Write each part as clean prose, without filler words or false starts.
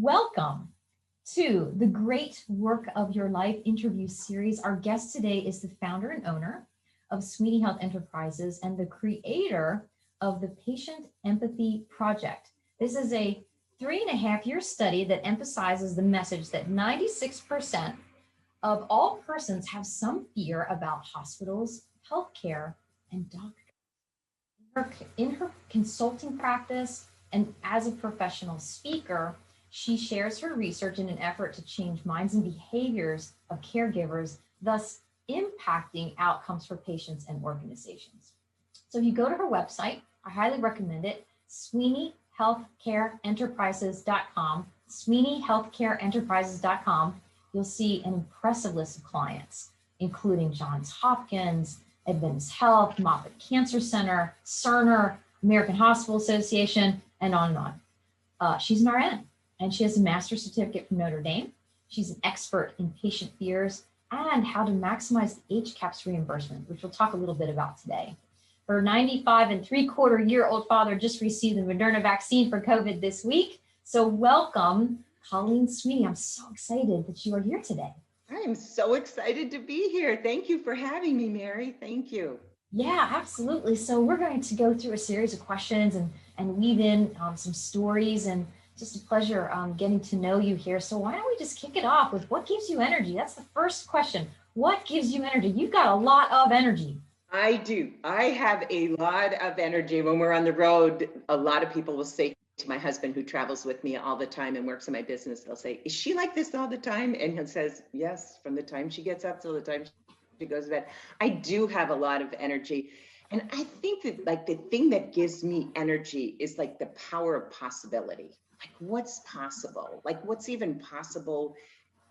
Welcome to the Great Work of Your Life interview series. Our guest today is the founder and owner of Sweeney Health Enterprises and the creator of the Patient Empathy Project. This is a 3.5-year study that emphasizes the message that 96% of all persons have some fear about hospitals, healthcare, and doctors. In her consulting practice and as a professional speaker, she shares her research in an effort to change minds and behaviors of caregivers, thus impacting outcomes for patients and organizations. So if you go to her website, I highly recommend it, SweeneyHealthCareEnterprises.com, SweeneyHealthCareEnterprises.com. You'll see an impressive list of clients, including Johns Hopkins, Adventist Health, Moffitt Cancer Center, Cerner, American Hospital Association, and on and on. She's an RN, and she has a master's certificate from Notre Dame. She's an expert in patient fears and how to maximize the HCAHPS reimbursement, which we'll talk a little bit about today. Her 95-and-3/4-year-old father just received the Moderna vaccine for COVID this week. So welcome, Colleen Sweeney. I'm so excited that you are here today. I'm so excited to be here. Thank you for having me, Mary. Thank you. Yeah, absolutely. So we're going to go through a series of questions and weave in some stories, and just a pleasure getting to know you here. So why don't we just kick it off with what gives you energy? That's the first question. What gives you energy? You've got a lot of energy. I do. I have a lot of energy. When we're on the road, a lot of people will say to my husband, who travels with me all the time and works in my business, they'll say, "Is she like this all the time?" And he says, "Yes, from the time she gets up till the time she goes to bed." I do have a lot of energy. And I think that like the thing that gives me energy is like the power of possibility. Like what's possible? Like what's even possible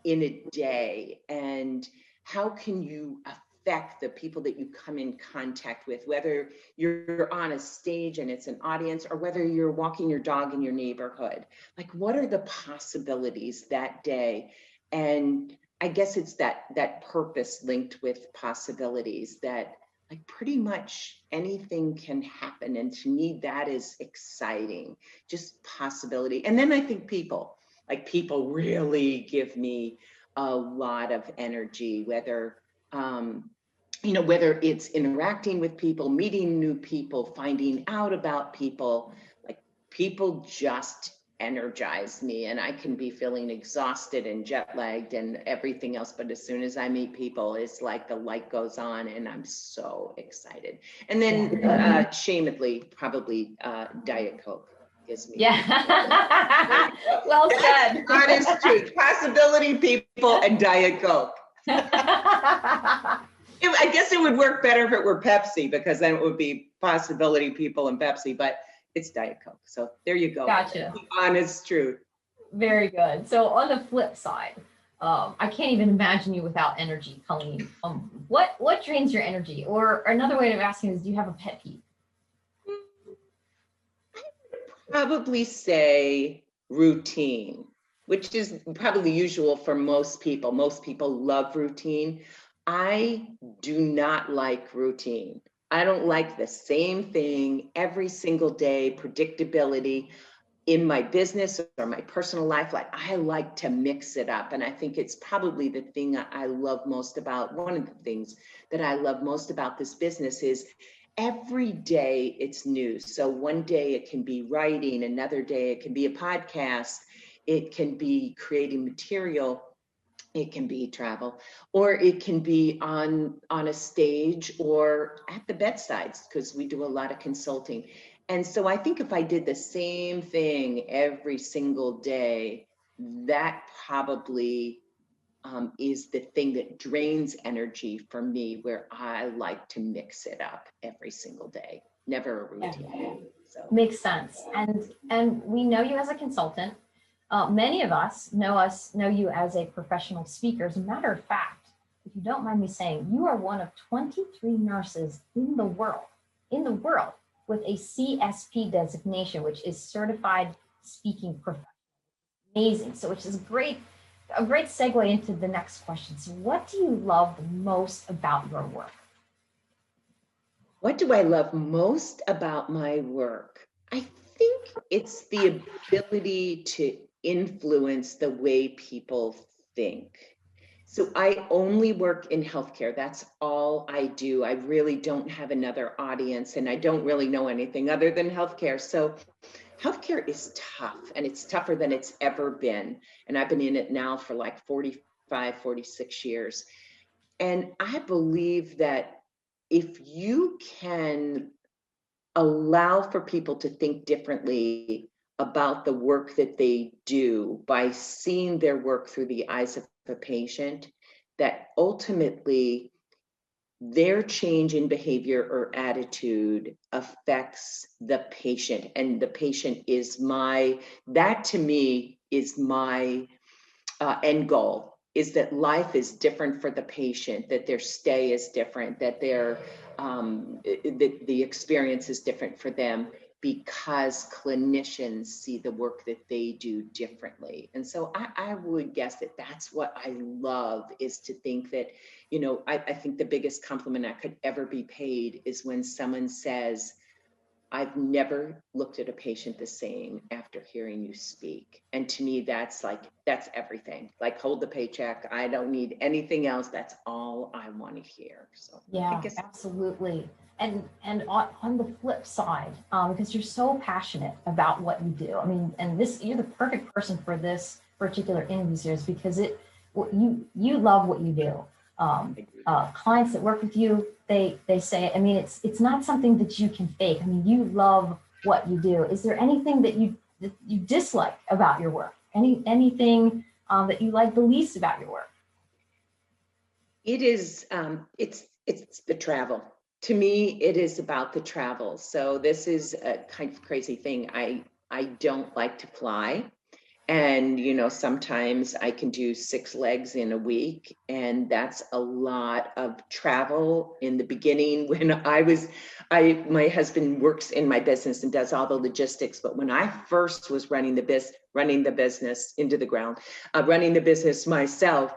in a day? And how can you affect the people that you come in contact with, whether you're on a stage and it's an audience, or whether you're walking your dog in your neighborhood? Like what are the possibilities that day? And I guess it's that purpose linked with possibilities, that like pretty much anything can happen. And to me, that is exciting, just possibility. And then I think people really give me a lot of energy, whether, whether it's interacting with people, meeting new people, finding out about people. Like people just energize me, and I can be feeling exhausted and jet lagged and everything else, but as soon as I meet people, it's like the light goes on and I'm so excited. And then shamedly, probably Diet Coke gives me. Yeah. Well said. Honest truth. Possibility, people, and Diet Coke. I guess it would work better if it were Pepsi, because then it would be possibility, people, and Pepsi, but it's Diet Coke. So there you go. Gotcha. The honest truth. Very good. So on the flip side, I can't even imagine you without energy, Colleen. What drains your energy? Or another way of asking is, do you have a pet peeve? I would probably say routine, which is probably usual for most people. Most people love routine. I do not like routine. I don't like the same thing every single day, predictability in my business or my personal life. Like I like to mix it up. And I think it's probably the thing I love most about, one of the things that I love most about this business is every day it's new. So one day it can be writing, another day it can be a podcast, it can be creating material, it can be travel, or it can be on a stage or at the bedsides, because we do a lot of consulting. And so I think if I did the same thing every single day, that probably is the thing that drains energy for me, where I like to mix it up every single day, never a routine. Yeah. So Makes sense. And we know you as a consultant. Many of us know you as a professional speaker. As a matter of fact, if you don't mind me saying, you are one of 23 nurses in the world with a CSP designation, which is Certified Speaking Professional. Amazing. So which is a great segue into the next question. So what do you love the most about your work? What do I love most about my work? I think it's the ability to influence the way people think. So I only work in healthcare. That's all I do. I really don't have another audience, and I don't really know anything other than healthcare. So healthcare is tough, and it's tougher than it's ever been. And I've been in it now for like 45, 46 years. And I believe that if you can allow for people to think differently about the work that they do by seeing their work through the eyes of a patient, that ultimately their change in behavior or attitude affects the patient. And the patient is that to me is my end goal, is that life is different for the patient, that their stay is different, that the experience is different for them, because clinicians see the work that they do differently. And so I would guess that that's what I love, is to think that, I think the biggest compliment I could ever be paid is when someone says, I've never looked at a patient the same after hearing you speak. And to me, that's everything. Like, hold the paycheck. I don't need anything else. That's all I want to hear. So yeah, absolutely. And on the flip side, because you're so passionate about what you do, I mean, and you're the perfect person for this particular interview series, because you love what you do. Clients that work with you, they say, I mean, it's not something that you can fake. I mean, you love what you do. Is there anything that you dislike about your work? Anything that you like the least about your work? It is, it's the travel. To me, it is about the travel. So this is a kind of crazy thing. I don't like to fly. And, sometimes I can do 6 legs in a week, and that's a lot of travel. In the beginning, when my husband works in my business and does all the logistics. But when I first was running the business into the ground, running the business myself,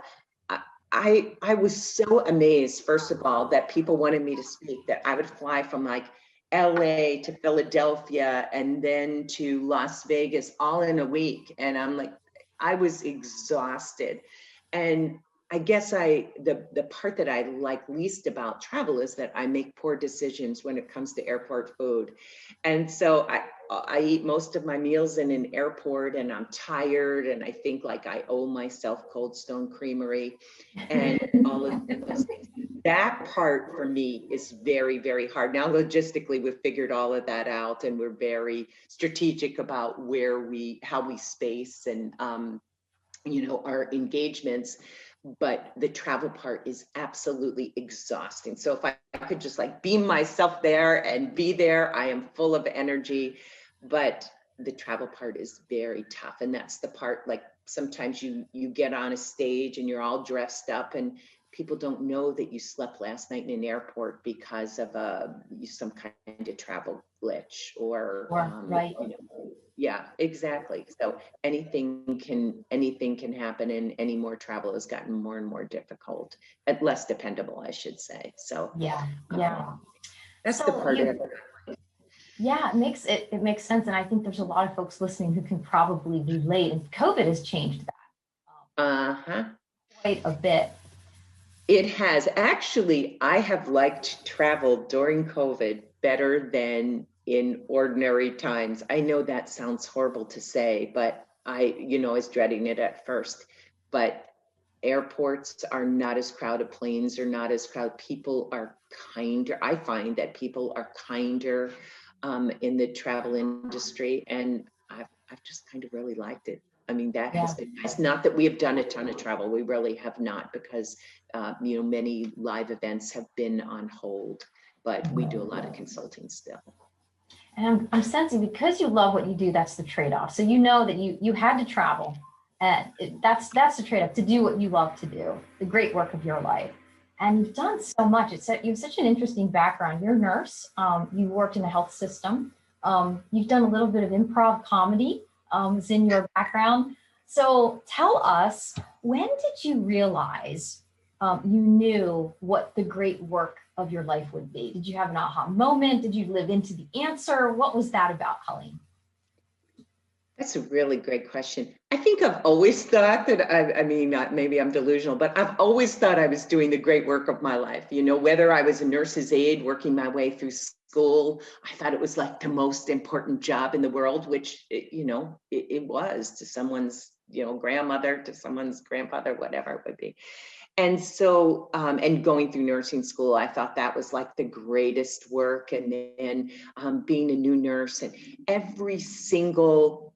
I was so amazed, first of all, that people wanted me to speak, that I would fly from like LA to Philadelphia and then to Las Vegas all in a week. And I'm like, I was exhausted. And I guess the part that I like least about travel is that I make poor decisions when it comes to airport food. And so I eat most of my meals in an airport, and I'm tired, and I think like I owe myself Cold Stone Creamery and all of those things. That part for me is very, very hard. Now, logistically, we've figured all of that out, and we're very strategic about how we space and, our engagements. But the travel part is absolutely exhausting. So if I could just like beam myself there and be there, I am full of energy. But the travel part is very tough. And that's the part, like, sometimes you get on a stage and you're all dressed up, and people don't know that you slept last night in an airport because of some kind of travel glitch or right. Yeah, exactly. So anything can happen, and any more travel has gotten more and more difficult and less dependable, I should say. So yeah. That's the part of it. Yeah, it makes sense. And I think there's a lot of folks listening who can probably relate. And COVID has changed that quite a bit. It has. Actually, I have liked travel during COVID better than in ordinary times. I know that sounds horrible to say, but I was dreading it at first. But airports are not as crowded, planes are not as crowded, people are kinder. I find that people are kinder in the travel industry, and I've just kind of really liked it. I mean, that has been nice. Not that we have done a ton of travel. We really have not, because, many live events have been on hold, but we do a lot of consulting still. And I'm sensing, because you love what you do, that's the trade-off. So you know that you had to travel, and that's the trade-off, to do what you love to do, the great work of your life. And you've done so much. You have such an interesting background. You're a nurse. You worked in the health system. You've done a little bit of improv comedy. It's in your background. So tell us, when did you realize you knew what the great work of your life would be? Did you have an aha moment? Did you live into the answer? What was that about, Colleen? That's a really great question. I think I've always thought that I mean, maybe I'm delusional, but I've always thought I was doing the great work of my life. You know, whether I was a nurse's aide working my way through school, I thought it was like the most important job in the world, which, it was to someone's, grandmother, to someone's grandfather, whatever it would be. And so, and going through nursing school, I thought that was like the greatest work. And then being a new nurse, and every single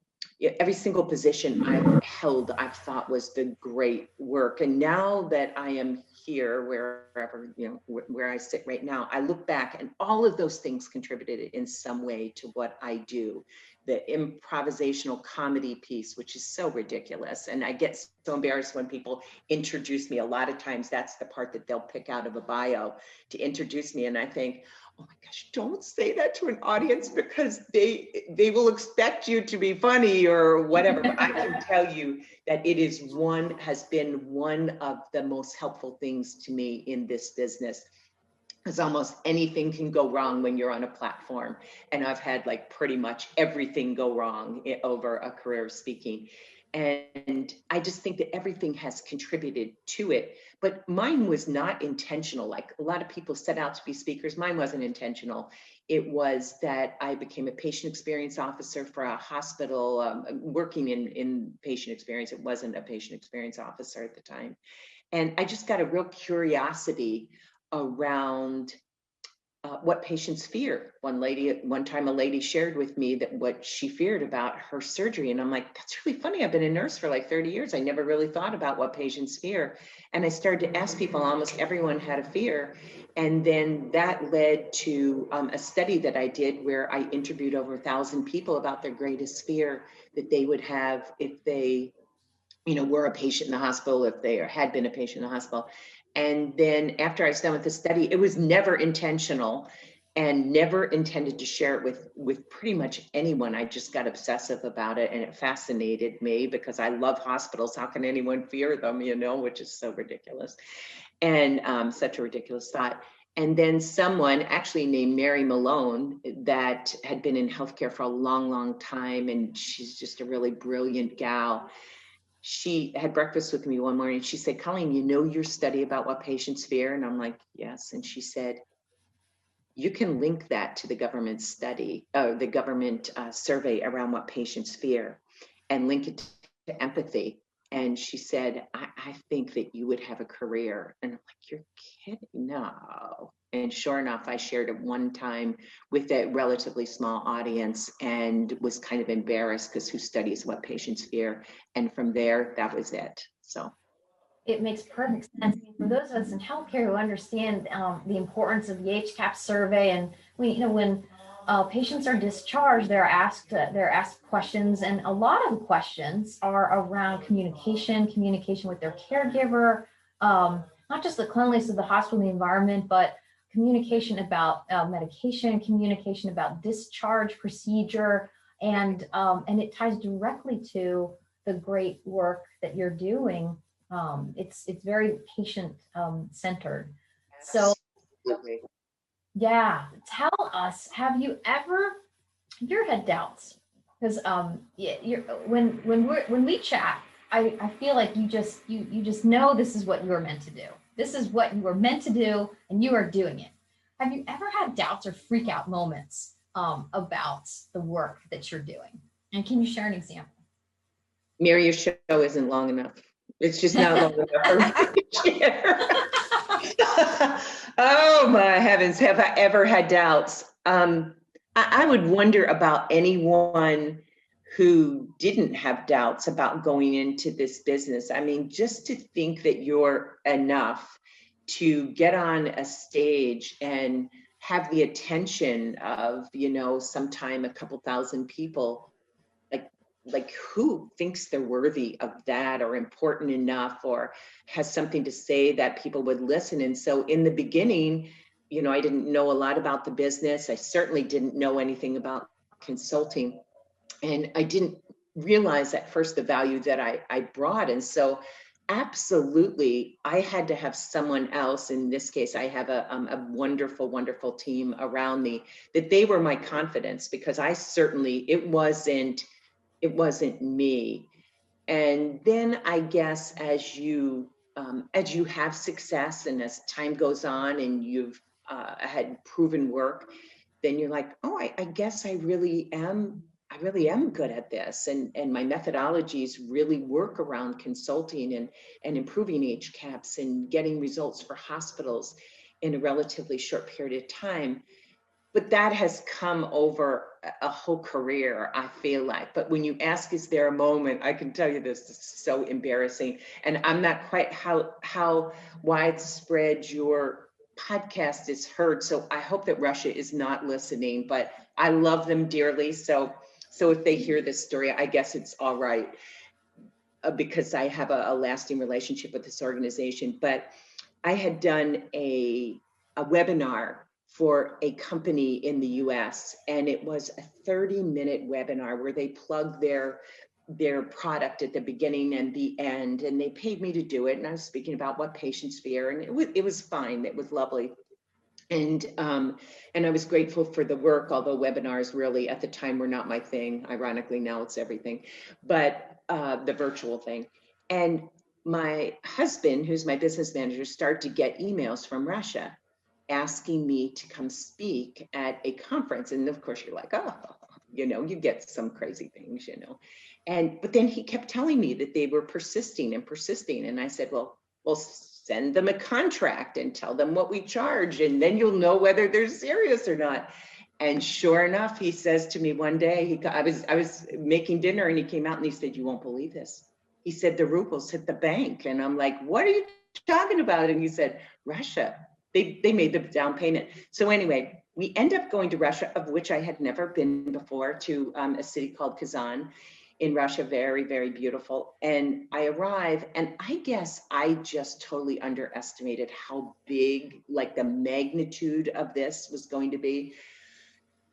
position I've held, I've thought was the great work. And now that I am here, wherever, where I sit right now, I look back and all of those things contributed in some way to what I do. The improvisational comedy piece, which is so ridiculous. And I get so embarrassed when people introduce me. A lot of times that's the part that they'll pick out of a bio to introduce me. And I think, oh my gosh, don't say that to an audience, because they will expect you to be funny or whatever. But I can tell you that it has been one of the most helpful things to me in this business, because almost anything can go wrong when you're on a platform. And I've had like pretty much everything go wrong over a career of speaking. And I just think that everything has contributed to it, but mine was not intentional. Like a lot of people set out to be speakers. Mine wasn't intentional. It was that I became a patient experience officer for a hospital, working in patient experience. It wasn't a patient experience officer at the time. And I just got a real curiosity around what patients fear. One time a lady shared with me that what she feared about her surgery. And I'm like, that's really funny. I've been a nurse for like 30 years. I never really thought about what patients fear. And I started to ask people, almost everyone had a fear. And then that led to a study that I did where I interviewed over 1,000 people about their greatest fear that they would have if they, were a patient in the hospital, if they had been a patient in the hospital. And then after I was done with the study, it was never intentional and never intended to share it with pretty much anyone. I just got obsessive about it, and it fascinated me because I love hospitals. How can anyone fear them, which is so ridiculous, and such a ridiculous thought. And then someone actually named Mary Malone that had been in healthcare for a long, long time, and she's just a really brilliant gal. She had breakfast with me one morning. She said, Colleen, your study about what patients fear? And I'm like, yes. And she said, you can link that to the government study, the government survey around what patients fear, and link it to empathy. And she said, I think that you would have a career. And I'm like, you're kidding? No. And sure enough, I shared it one time with a relatively small audience and was kind of embarrassed because who studies what patients fear? And from there, that was it. So it makes perfect sense. For those of us in healthcare who understand the importance of the HCAHPS survey, and when patients are discharged, they're asked questions, and a lot of the questions are around communication with their caregiver, not just the cleanliness of the hospital and the environment, but communication about medication, communication about discharge procedure, and it ties directly to the great work that you're doing. It's very patient centered. So yeah, tell us, have you ever had doubts? Because when we chat, I feel like you just know this is what you're meant to do. This is what you were meant to do, and you are doing it. Have you ever had doubts or freak out moments about the work that you're doing? And can you share an example? Mary, your show isn't long enough. It's just not long enough for me to share. Oh my heavens, have I ever had doubts? I would wonder about anyone who didn't have doubts about going into this business. I mean, just to think that you're enough to get on a stage and have the attention of, sometime a couple thousand people, like who thinks they're worthy of that, or important enough, or has something to say that people would listen. And so in the beginning, I didn't know a lot about the business. I certainly didn't know anything about consulting. And I didn't realize at first the value that I brought. And so absolutely, I had to have someone else. In this case, I have a wonderful, wonderful team around me, that they were my confidence, because it wasn't it wasn't me. And then I guess as you have success and as time goes on and you've had proven work, then you're like, oh, I guess I really am good at this. And my methodologies really work around consulting and improving HCAHPS and getting results for hospitals in a relatively short period of time. But that has come over a whole career, I feel like. But when you ask, is there a moment, I can tell you this is so embarrassing. And I'm not quite how widespread your podcast is heard. So I hope that Russia is not listening, but I love them dearly. So if they hear this story, I guess it's all right, because I have a lasting relationship with this organization. But I had done a webinar for a company in the US, and it was a 30-minute webinar where they plugged their product at the beginning and the end, and they paid me to do it. And I was speaking about what patients fear, and it was fine. It was lovely. And I was grateful for the work, although webinars really at the time were not my thing. Ironically, now it's everything, but the virtual thing. And my husband, who's my business manager, started to get emails from Russia asking me to come speak at a conference. And of course you're like, oh, you get some crazy things, but then he kept telling me that they were persisting. And I said, well, send them a contract and tell them what we charge, and then you'll know whether they're serious or not. And sure enough, he says to me one day, I was making dinner and he came out and he said, you won't believe this. He said, the rubles hit the bank. And I'm like, what are you talking about? And he said, Russia, they made the down payment. So anyway, we end up going to Russia, of which I had never been before, to a city called Kazan in Russia. Very, very beautiful. And I arrive, and I guess I just totally underestimated how big, like the magnitude of this was going to be.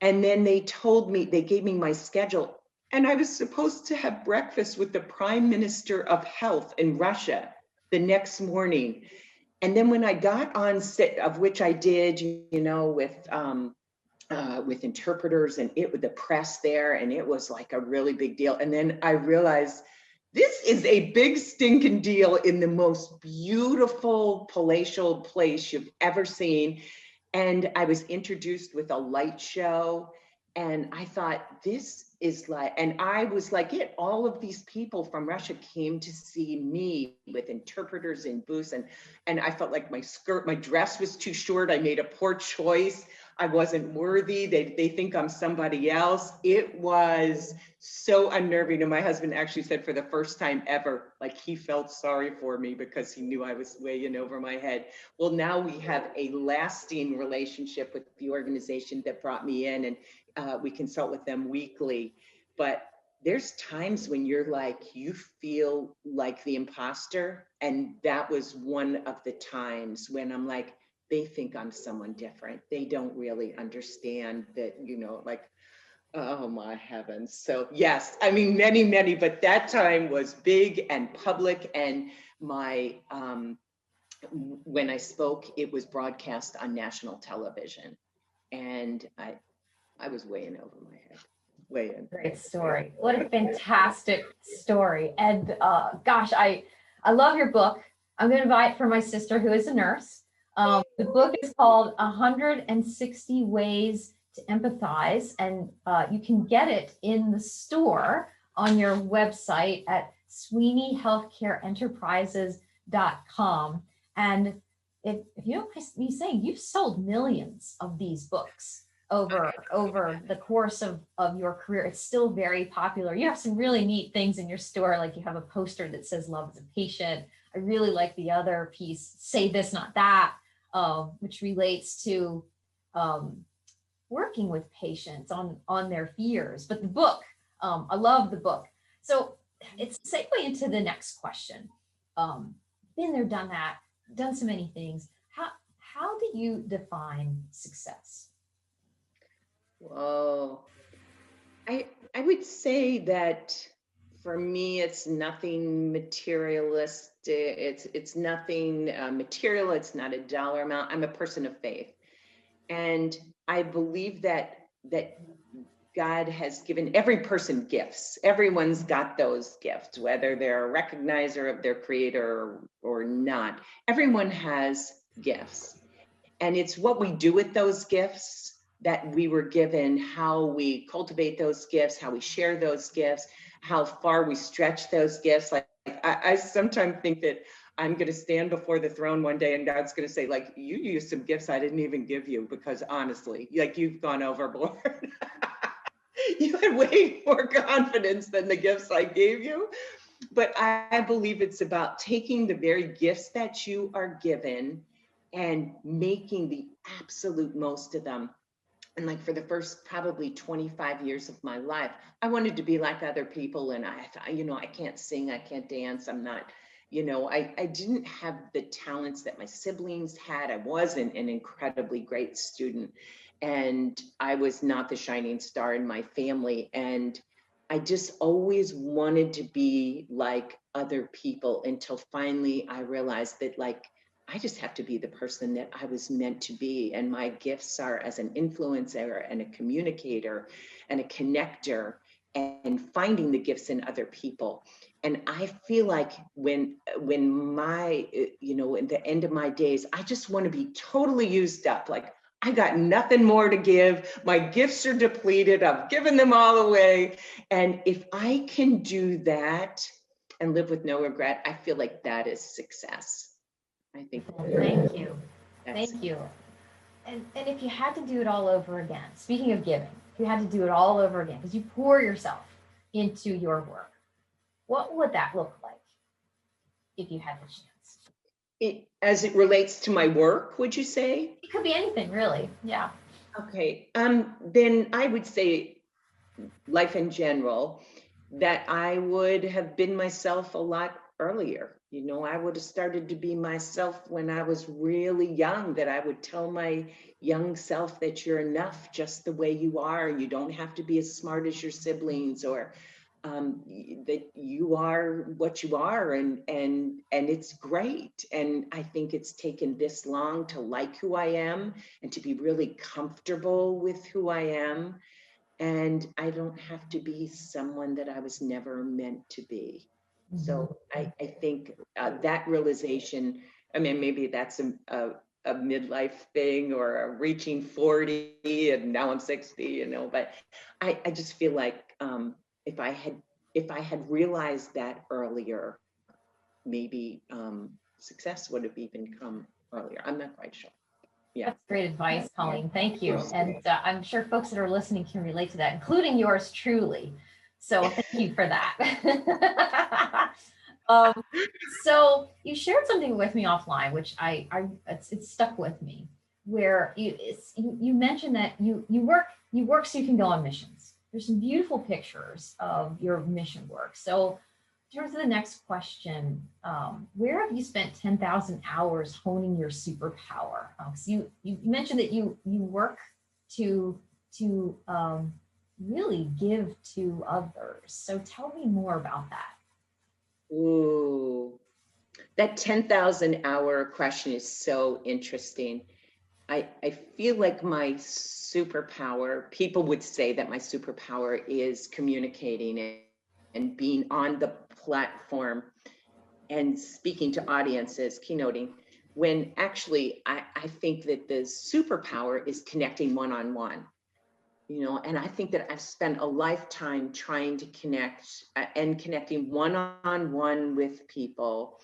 And then they gave me my schedule, and I was supposed to have breakfast with the Prime Minister of Health in Russia the next morning. And then when I got on set, of which I did, with interpreters and with the press there, and it was like a really big deal. And then I realized this is a big stinking deal in the most beautiful palatial place you've ever seen. And I was introduced with a light show, and I thought, this is like, and I was like, all of these people from Russia came to see me with interpreters in booths, and I felt like my dress was too short. I made a poor choice. I wasn't worthy. They think I'm somebody else. It was so unnerving. And my husband actually said, for the first time ever, like, he felt sorry for me because he knew I was way in over my head. Well, now we have a lasting relationship with the organization that brought me in, and we consult with them weekly. But there's times when you're like, you feel like the imposter. And that was one of the times when I'm like, they think I'm someone different. They don't really understand that, like, oh my heavens. So yes, I mean, many, but that time was big and public. And when I spoke, it was broadcast on national television. And I was way in over my head. Way in. Great story. What a fantastic story. And gosh, I love your book. I'm going to buy it for my sister, who is a nurse. The book is called 160 Ways to Empathize, and you can get it in the store on your website at sweeneyhealthcareenterprises.com. And if you don't mind me saying, you've sold millions of these books over the course of your career. It's still very popular. You have some really neat things in your store, like you have a poster that says love is a patient. I really like the other piece, say this, not that, which relates to working with patients on their fears. But the book, I love the book. So it's a segue into the next question. Been there, done that, done so many things. How do you define success? Whoa. I would say that for me, it's nothing materialistic. It's nothing material. It's not a dollar amount. I'm a person of faith. And I believe that God has given every person gifts. Everyone's got those gifts, whether they're a recognizer of their creator or not. Everyone has gifts. And it's what we do with those gifts that we were given, how we cultivate those gifts, how we share those gifts, how far we stretch those gifts. Like I sometimes think that I'm going to stand before the throne one day and God's going to say, like, you used some gifts I didn't even give you, because honestly, like, you've gone overboard. You had way more confidence than the gifts I gave you. But I believe it's about taking the very gifts that you are given and making the absolute most of them. And like, for the first probably 25 years of my life, I wanted to be like other people. And I thought, I can't sing, I can't dance, I'm not, I didn't have the talents that my siblings had. I wasn't an incredibly great student. And I was not the shining star in my family. And I just always wanted to be like other people, until finally I realized that, like, I just have to be the person that I was meant to be. And my gifts are as an influencer and a communicator and a connector, and finding the gifts in other people. And I feel like when my, in the end of my days, I just want to be totally used up. Like, I got nothing more to give. My gifts are depleted. I've given them all away. And if I can do that and live with no regret, I feel like that is success. I think. Thank you. Thank you. And if you had to do it all over again, speaking of giving, if you had to do it all over again, because you pour yourself into your work, what would that look like if you had the chance? As it relates to my work, would you say? It could be anything, really. Yeah. Okay. Then I would say, life in general, that I would have been myself a lot earlier. I would have started to be myself when I was really young, that I would tell my young self that you're enough just the way you are. You don't have to be as smart as your siblings, or that you are what you are, and it's great. And I think it's taken this long to like who I am and to be really comfortable with who I am. And I don't have to be someone that I was never meant to be. Mm-hmm. So I think that realization, I mean, maybe that's a midlife thing, or a reaching 40 and now I'm 60, but I just feel like if I had realized that earlier, maybe success would have even come earlier. I'm not quite sure. Yeah. That's great advice, Colleen. Thank you. And I'm sure folks that are listening can relate to that, including yours truly. So thank you for that. So you shared something with me offline, which it's stuck with me, where you mentioned that you work so you can go on missions. There's some beautiful pictures of your mission work. So in terms of the next question, where have you spent 10,000 hours honing your superpower? So you mentioned that you work to really give to others. So tell me more about that. Ooh, that 10,000 hour question is so interesting. I feel like my superpower, people would say that my superpower is communicating and being on the platform and speaking to audiences, keynoting, when actually I think that the superpower is connecting one-on-one. And I think that I've spent a lifetime trying to connect and connecting one-on-one with people.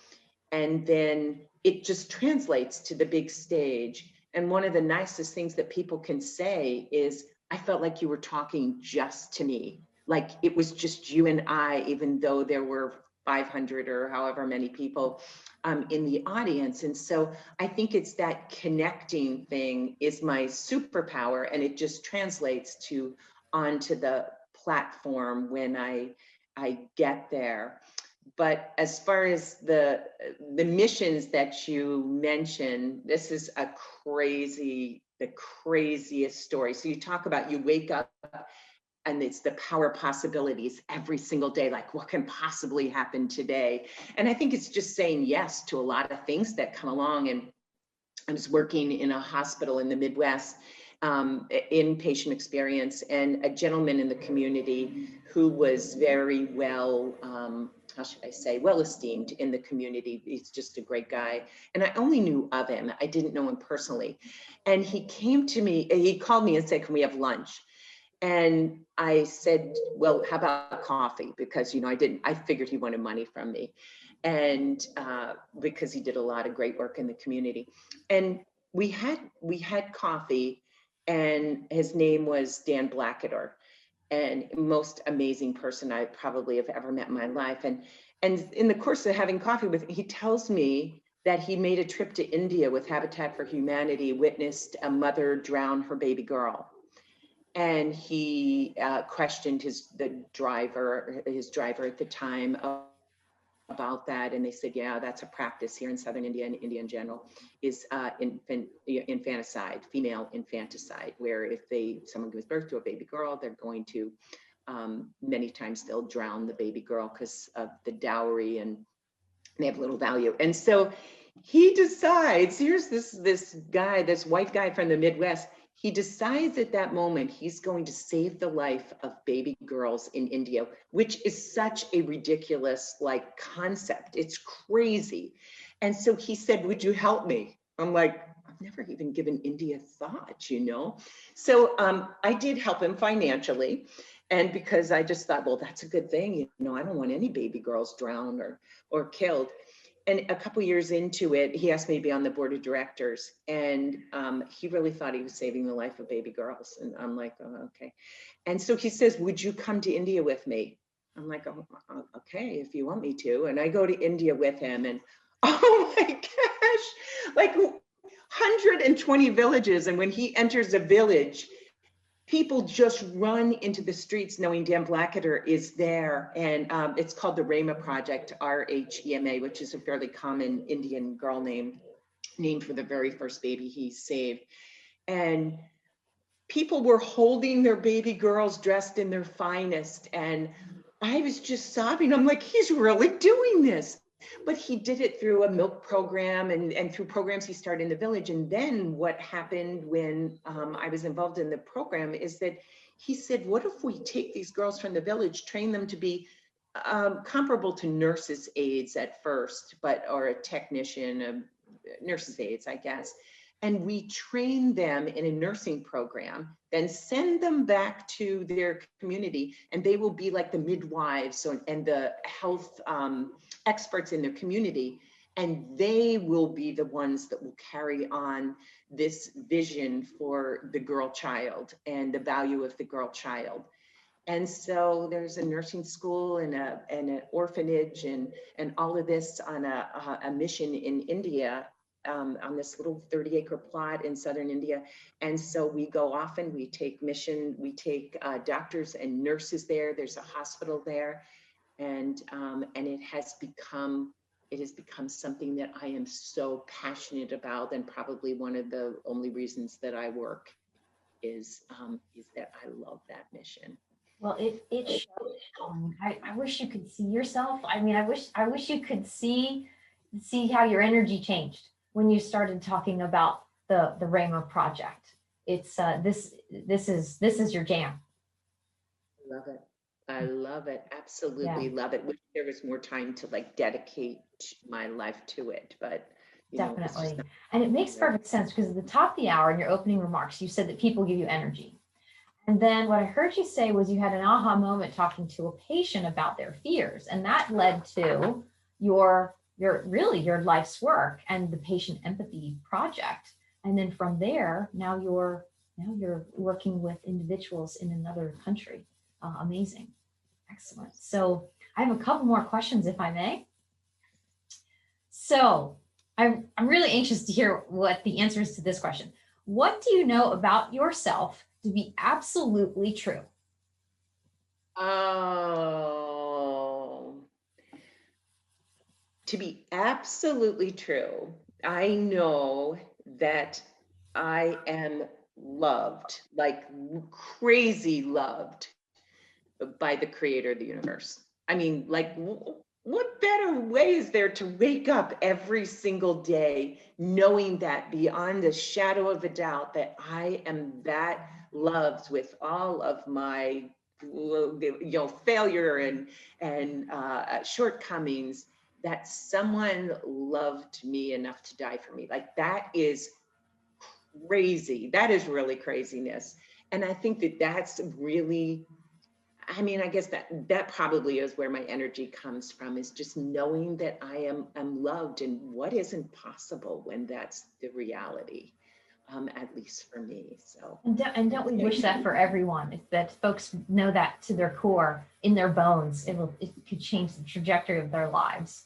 And then it just translates to the big stage. And one of the nicest things that people can say is, I felt like you were talking just to me. Like it was just you and I, even though there were 500 or however many people in the audience. And so I think it's that connecting thing is my superpower, and it just translates onto the platform when I get there. But as far as the missions that you mentioned, this is the craziest story. So you talk about, you wake up and it's the power possibilities every single day. Like, what can possibly happen today? And I think it's just saying yes to a lot of things that come along. And I was working in a hospital in the Midwest, inpatient experience, and a gentleman in the community who was very well, how should I say, well esteemed in the community. He's just a great guy. And I only knew of him. I didn't know him personally. And he came to me, he called me and said, can we have lunch? And I said, well, how about coffee? Because, I figured he wanted money from me. And because he did a lot of great work in the community. And we had coffee, and his name was Dan Blackader, and most amazing person I probably have ever met in my life. And in the course of having coffee with him, he tells me that he made a trip to India with Habitat for Humanity, witnessed a mother drown her baby girl. And he questioned his driver at the time about that, and they said, yeah, that's a practice here in southern India and India in general, is infanticide, female infanticide, where if someone gives birth to a baby girl, they're going to many times they'll drown the baby girl because of the dowry, and they have little value. And so he decides, here's this guy, this white guy from the Midwest. He decides at that moment he's going to save the life of baby girls in India, which is such a ridiculous concept. It's crazy. And so he said, would you help me? I'm like, I've never even given India thought, So I did help him financially. And because I just thought, well, that's a good thing. I don't want any baby girls drowned or killed. And a couple years into it, he asked me to be on the board of directors, and he really thought he was saving the life of baby girls. And I'm like, oh, okay. And so he says, would you come to India with me? I'm like, oh, okay, if you want me to. And I go to India with him, and oh my gosh, 120 villages. And when he enters a village, people just run into the streets knowing Dan Blackader is there. And it's called the Rhema Project, RHEMA, which is a fairly common Indian girl name, named for the very first baby he saved. And people were holding their baby girls dressed in their finest. And I was just sobbing. I'm like, he's really doing this. But he did it through a milk program and through programs he started in the village. And then what happened when I was involved in the program is that he said, what if we take these girls from the village, train them to be comparable to nurses' aides at first, or a technician, nurses' aides, I guess. And we train them in a nursing program, then send them back to their community, and they will be like the midwives and the health experts in their community. And they will be the ones that will carry on this vision for the girl child and the value of the girl child. And so there's a nursing school and an orphanage and all of this on a mission in India, on this little 30-acre plot in southern India. And so we go often, we take doctors and nurses there. There's a hospital there. And it has become something that I am so passionate about, and probably one of the only reasons that I work is that I love that mission. Well, it shows. I wish you could see yourself. I mean, I wish you could see how your energy changed when you started talking about the Rhema Project. It's this is your jam. I love it. Absolutely love it. Wish there was more time to dedicate my life to it, but definitely. And it makes perfect sense, because at the top of the hour in your opening remarks, you said that people give you energy. And then what I heard you say was you had an aha moment talking to a patient about their fears, and that led to your life's work and the Patient Empathy Project. And then from there, now you're working with individuals in another country. Amazing. Excellent. So I have a couple more questions, if I may. So I'm really anxious to hear what the answer is to this question. What do you know about yourself to be absolutely true? Oh, to be absolutely true, I know that I am loved, crazy loved by the creator of the universe. I mean, what better way is there to wake up every single day knowing that beyond a shadow of a doubt that I am that loved with all of my, failure and shortcomings, that someone loved me enough to die for me. Like, that is crazy. That is really craziness. And I think that that's really, I mean, I guess that probably is where my energy comes from, is just knowing that I'm loved, and what isn't possible when that's the reality, at least for me. So, And don't we wish that for everyone? If that folks know that to their core, in their bones, it could change the trajectory of their lives.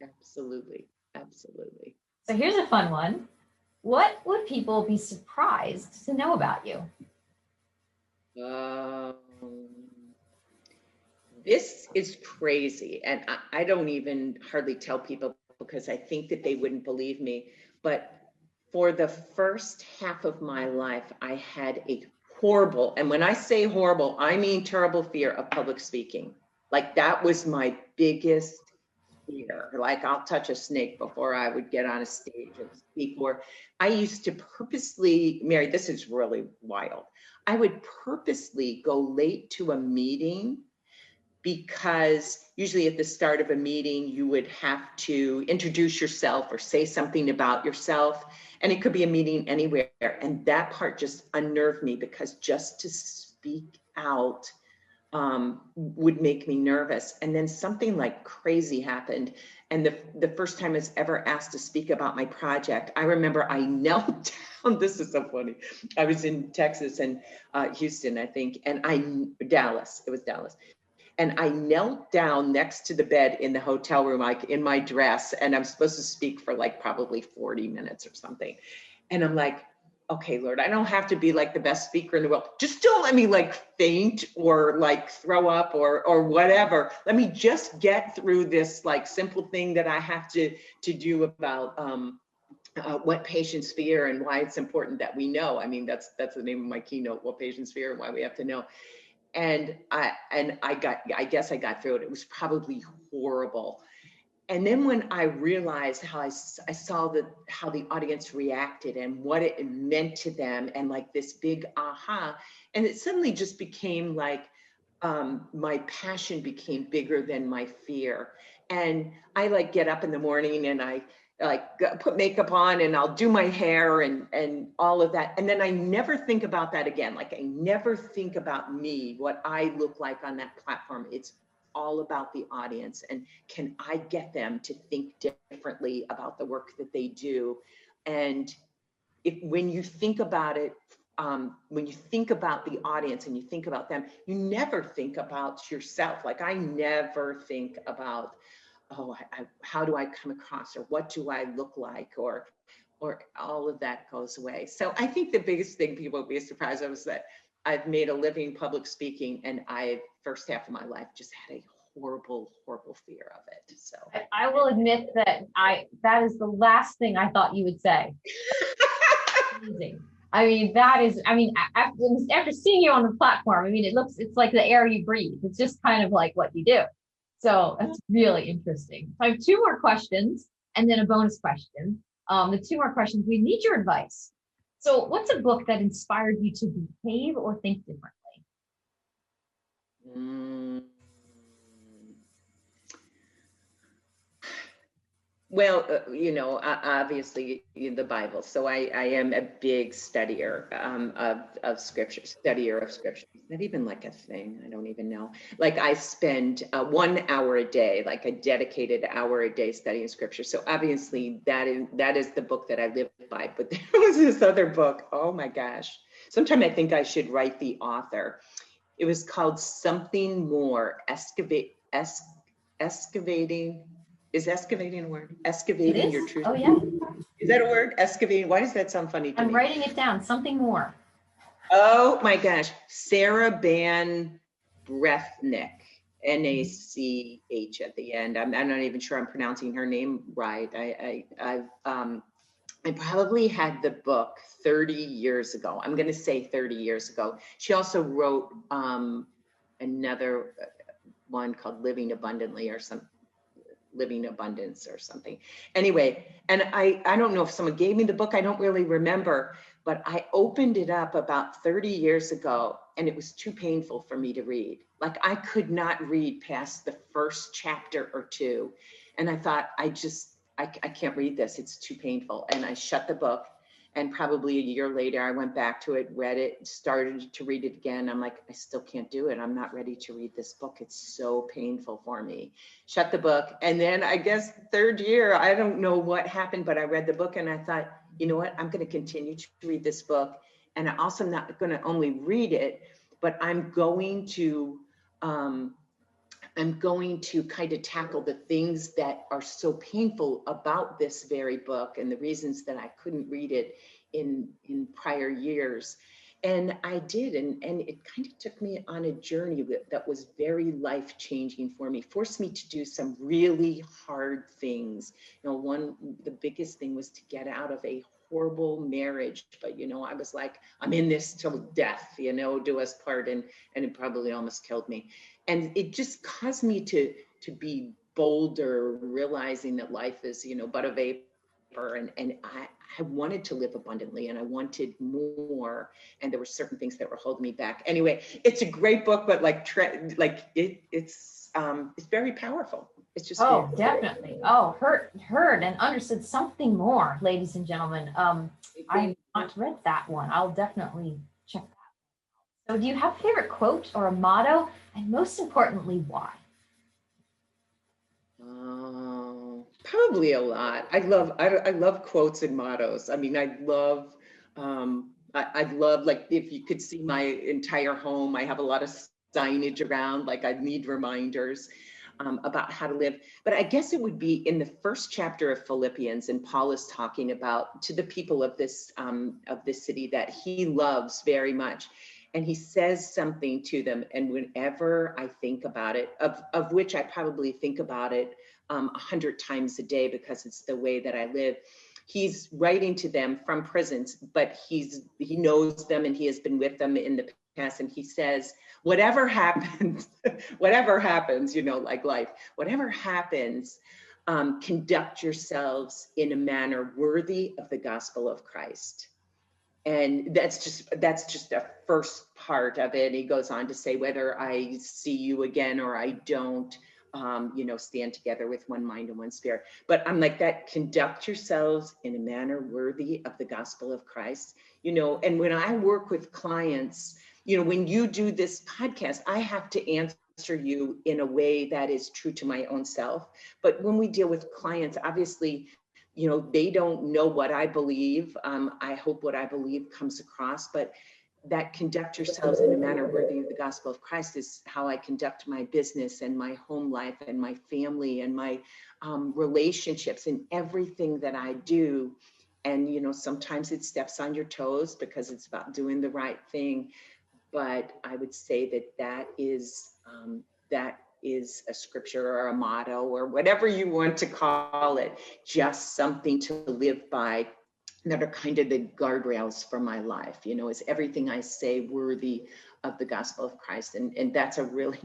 absolutely, absolutely. So here's a fun one. What would people be surprised to know about you? This is crazy, and I don't even hardly tell people because I think that they wouldn't believe me. But for the first half of my life, I had a horrible, and when I say horrible, I mean terrible fear of public speaking. Like, that was my biggest fear. Like, I'll touch a snake before I would get on a stage and speak. Or I used to purposely, Mary, this is really wild. I would purposely go late to a meeting, because usually at the start of a meeting, you would have to introduce yourself or say something about yourself. And it could be a meeting anywhere. And that part just unnerved me, because just to speak out would make me nervous. And then something like crazy happened. And the first time I was ever asked to speak about my project, I remember I knelt down. This is so funny. I was in Texas and Houston, I think, and Dallas, it was Dallas. And I knelt down next to the bed in the hotel room, like in my dress, and I'm supposed to speak for like probably 40 minutes or something. And I'm like, okay, Lord, I don't have to be like the best speaker in the world. Just don't let me like faint or like throw up or whatever. Let me just get through this like simple thing that I have to do about what patients fear and why it's important that we know. I mean, that's the name of my keynote, what patients fear and why we have to know. And I guess I got through it. It was probably horrible. And then when I realized how I saw how the audience reacted and what it meant to them, and like this big aha, and it suddenly just became like my passion became bigger than my fear. And I like get up in the morning and I like put makeup on and I'll do my hair and all of that. And then I never think about that again. Like, I never think about me, what I look like on that platform. It's all about the audience, and can I get them to think differently about the work that they do? And when you think about it, when you think about the audience and you think about them, you never think about yourself. Like, I never think about, oh, how do I come across, or what do I look like, or all of that goes away. So I think the biggest thing people would be surprised of is that I've made a living public speaking, and first half of my life just had a horrible fear of it. So I will admit that that is the last thing I thought you would say. Amazing. I mean, after seeing you on the platform, I mean, it's like the air you breathe. It's just kind of like what you do. So that's really interesting. So I have two more questions and then a bonus question. The two more questions, we need your advice. So what's a book that inspired you to behave or think differently? Well, obviously the Bible. So I am a big studier of scripture, studier of scripture. Is that even like a thing? I don't even know. Like, I spend 1 hour a day, like a dedicated hour a day studying scripture. So obviously that is the book that I live by. But there was this other book. Oh my gosh. Sometime I think I should write the author. It was called Something More, excavating. Is excavating a word? Excavating your truth. Oh, yeah. Is that a word? Excavating. Why does that sound funny to me? I'm writing it down. Something more. Oh my gosh. Sarah Ban Brethnick, N-A-C-H at the end. I'm not even sure I'm pronouncing her name right. I probably had the book 30 years ago. I'm going to say 30 years ago. She also wrote another one called Living Abundantly or some Living Abundance or something. Anyway, and I don't know if someone gave me the book, I don't really remember, but I opened it up about 30 years ago and it was too painful for me to read. Like I could not read past the first chapter or two. And I thought, I can't read this, it's too painful. And I shut the book. And probably a year later, I went back to it, read it, started to read it again. I'm like, I still can't do it. I'm not ready to read this book. It's so painful for me. Shut the book. And then I guess third year, I don't know what happened, but I read the book and I thought, you know what? I'm going to continue to read this book. And I'm also not going to only read it, but I'm going to kind of tackle the things that are so painful about this very book and the reasons that I couldn't read it in prior years. And I did, and it kind of took me on a journey that was very life-changing for me, forced me to do some really hard things. You know, the biggest thing was to get out of a horrible marriage, but you know, I was like, I'm in this till death, you know, do us part, and it probably almost killed me. And it just caused me to be bolder, realizing that life is, you know, but a vapor. And I wanted to live abundantly and I wanted more. And there were certain things that were holding me back. Anyway, it's a great book, but it's very powerful. It's just definitely. Oh, heard and understood something more, ladies and gentlemen. I've not read that one. I'll definitely check that. So do you have a favorite quote or a motto? And most importantly, why? Probably a lot. I love quotes and mottos. I mean, I love like if you could see my entire home, I have a lot of signage around, like I need reminders about how to live. But I guess it would be in the first chapter of Philippians, and Paul is talking about to the people of this city that he loves very much. And he says something to them. And whenever I think about it, of which I probably think about it 100 times a day because it's the way that I live, he's writing to them from prisons, but he knows them and he has been with them in the past. And he says, whatever happens, you know, like life, whatever happens, conduct yourselves in a manner worthy of the gospel of Christ. And that's just a first part of it. He goes on to say, whether I see you again or I don't, you know, stand together with one mind and one spirit. But I'm like that, conduct yourselves in a manner worthy of the gospel of Christ, you know. And when I work with clients, you know, when you do this podcast, I have to answer you in a way that is true to my own self. But when we deal with clients, obviously, you know, they don't know what I believe. I hope what I believe comes across, but that conduct yourselves in a manner worthy of the gospel of Christ is how I conduct my business and my home life and my family and my relationships and everything that I do. And, you know, sometimes it steps on your toes because it's about doing the right thing. But I would say that is a scripture or a motto or whatever you want to call it, just something to live by, that are kind of the guardrails for my life. You know, is everything I say worthy of the gospel of Christ? And that's a really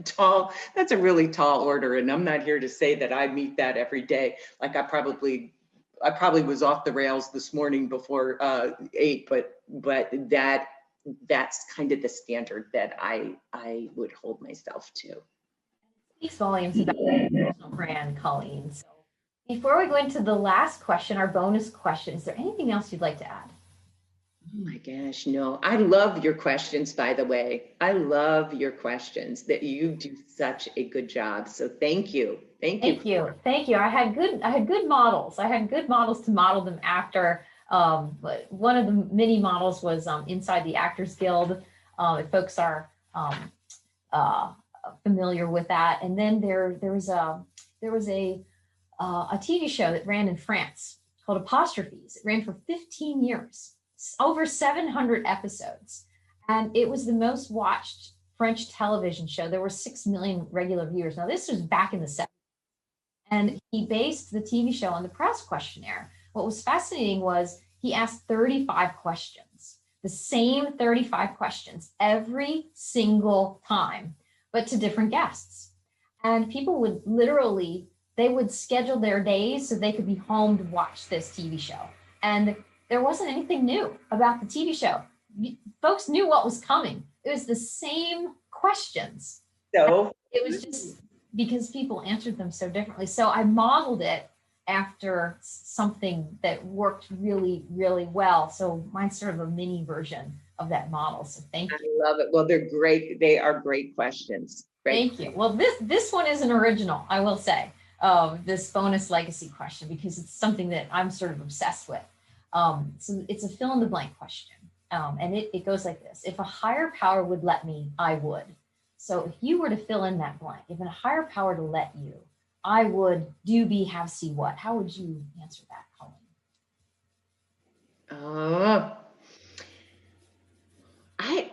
tall order. And I'm not here to say that I meet that every day. Like I probably was off the rails this morning before 8, but that's kind of the standard that I would hold myself to. Speaks volumes about your personal brand, Colleen. So before we go into the last question, our bonus question, is there anything else you'd like to add? Oh my gosh, no. I love your questions, by the way. I love your questions, that you do such a good job. So thank you. Thank you. Thank you. I had good models. I had good models to model them after. But one of the many models was inside the Actors Guild. If folks are familiar with that. And then there was a TV show that ran in France called Apostrophes. It ran for 15 years, over 700 episodes. And it was the most watched French television show. There were 6 million regular viewers. Now, this was back in the 70s. And he based the TV show on the press questionnaire. What was fascinating was he asked 35 questions, the same 35 questions every single time, but to different guests. And people would literally, they would schedule their days so they could be home to watch this TV show. And there wasn't anything new about the TV show. Folks knew what was coming. It was the same questions. So It was just because people answered them so differently. So I modeled it after something that worked really, really well. So mine's sort of a mini version of that model. So thank you. I love it. Well, they're great. They are great questions. Great. Thank you. Well, this one is an original, I will say, this bonus legacy question, because it's something that I'm sort of obsessed with. So it's a fill in the blank question. And it goes like this. If a higher power would let me, I would. So if you were to fill in that blank, if a higher power to let you, I would do, be, have, see, what? How would you answer that, Colleen?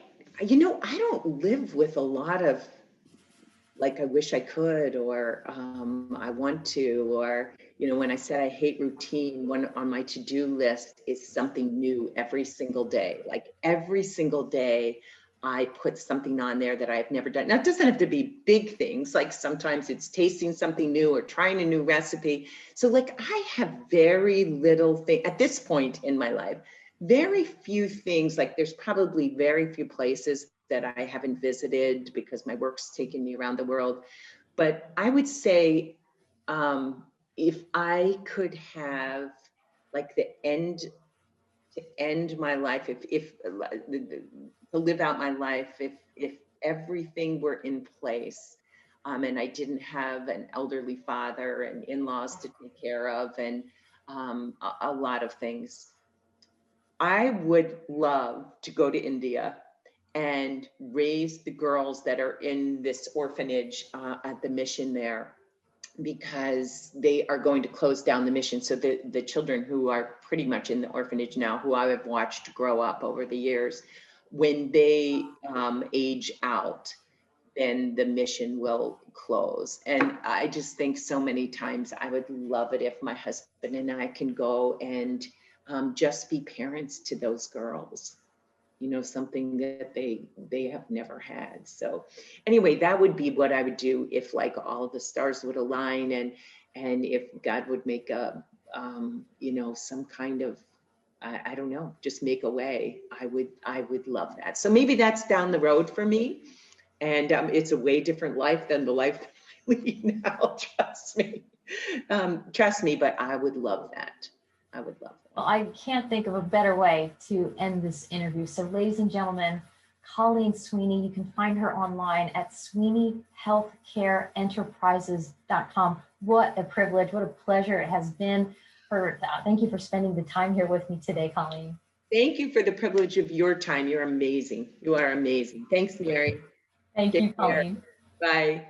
I don't live with a lot of like, I wish I could, or I want to, or, when I said I hate routine, one on my to-do list is something new every single day. Like every single day, I put something on there that I've never done. Now, it doesn't have to be big things. Like sometimes it's tasting something new or trying a new recipe. So like I have very little thing at this point in my life, very few things. Like there's probably very few places that I haven't visited because my work's taken me around the world. But I would say if I could have like to end my life, if to live out my life, if everything were in place, and I didn't have an elderly father and in-laws to take care of, and a lot of things, I would love to go to India and raise the girls that are in this orphanage at the mission there, because they are going to close down the mission. So the children who are pretty much in the orphanage now, who I have watched grow up over the years, when they age out, then the mission will close. And I just think so many times I would love it if my husband and I can go and just be parents to those girls, something that they have never had. So anyway, that would be what I would do if like all the stars would align, and if God would make a some kind of I don't know, just make a way. I would love that. So maybe that's down the road for me, and it's a way different life than the life that I lead now. Trust me, but I would love that. I would love that. Well, I can't think of a better way to end this interview. So ladies and gentlemen, Colleen Sweeney, you can find her online at sweeneyhealthcareenterprises.com. What a privilege, what a pleasure it has been. Thank you for spending the time here with me today, Colleen. Thank you for the privilege of your time. You're amazing. You are amazing. Thanks, Mary. Thank you, Colleen. Bye.